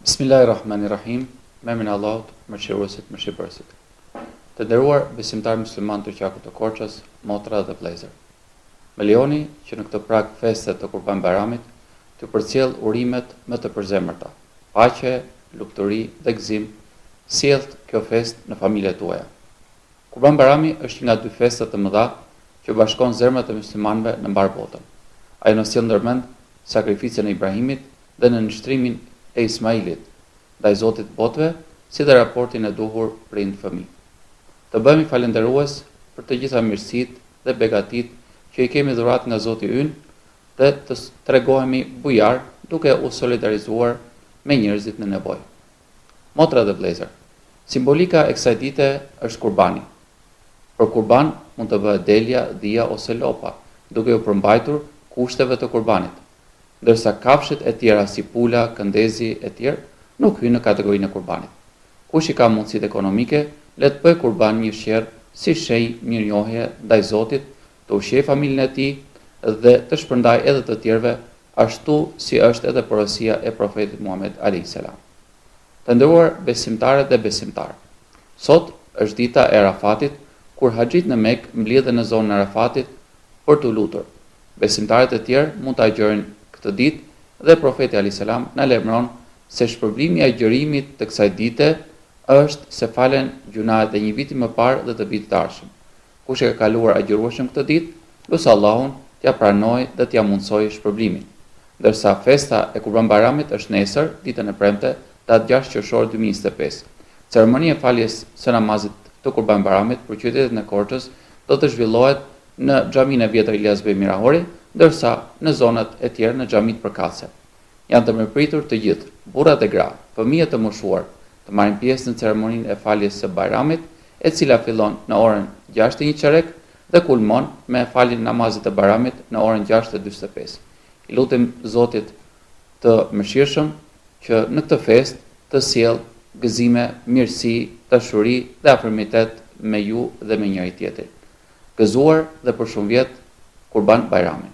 Bismillahirrahmanirrahim, me emrin e Allahut, mëshiruesit, mëshirbërësit. Të nderuar besimtar musliman të qarkut të Korçës, motra dhe vëllezër. Me lejoni që në këtë prag feste të Kurban Bayramit të përcjell urimet më të përzemërta, paqe, lumturi dhe gëzim, sjellët kjo festë në familjet tuaja. Kurban Bayrami është një nga dy festa të mëdha që bashkon zemrat e muslimanëve në mbar botën. Ai na sjell ndërmend sakrificën e Ibrahimit dhe në nështrimin e Ismailit ndaj Zotit botëve, si dhe raportin e duhur prind-fëmijë. Të bëhemi falënderues për të gjitha mirësitë dhe begatit që i kemi dhurat nga Zoti ynë dhe të tregohemi bujar duke u solidarizuar me njerëzit në nevojë. Motra dhe vëllezër, simbolika e kësaj dite është kurbani. Për kurban mund të bëhet delja, dhia ose lopa, duke u përmbajtur kushteve të kurbanit, ndërsa kafshët e tjera si pula, këndezi e tjerë nuk hyjnë në kategorinë e kurbanit. Kush i ka mundësitë ekonomike, le të bëjë kurban një fshirë si shenjë mirënjohje ndaj Zotit, të ushqejë familjen e tij dhe të shpërndajë edhe të tjerëve, ashtu si është edhe porosia e profetit Muhammed alayhis salam. Të nderuar besimtarë dhe besimtarë, sot është dita e Arafatit, kur haxhit në Mekë mbledhen në zonën e Arafatit për të lutur. Besimtarët e tjerë mund ta agjërojnë këtë ditë dhe profeti alayhis salam na lajmëron se shpërblimi i agjërimit të kësaj dite është se falen gjunahet e një viti më parë dhe të vitit të ardhshëm. Kush e ka kaluar agjërueshëm këtë ditë, lutë Allahun t'ia pranojë dhe t'ia mundsojë shpërblimin. Ndërsa festa e Kurban Bayramit është nesër, ditën e premte, datë 6 qershor 2025. Ceremonia e faljes së namazit të Kurban Bayramit për qytetin e Korçës do të zhvillohet në xhaminë e vjetër Ilyas Bey Mirahori, ndërsa në zonat e tjera në xhamit përkatëse. Janë të mirëpritur të gjithë, burrat e gra, fëmijët të moshuar, të marrin pjesë në ceremoninë e faljes së Bayramit, e cila fillon në orën 6:01 dhe kulmon me faljen e namazit të Bayramit në orën 6:45. I lutem Zotit të mëshirshëm që në këtë festë të sjellë gëzime, mirësi, dashuri dhe afërmitet me ju dhe me njëri tjetrin. Gëzuar dhe për shumë vjet Kurban Bayrami.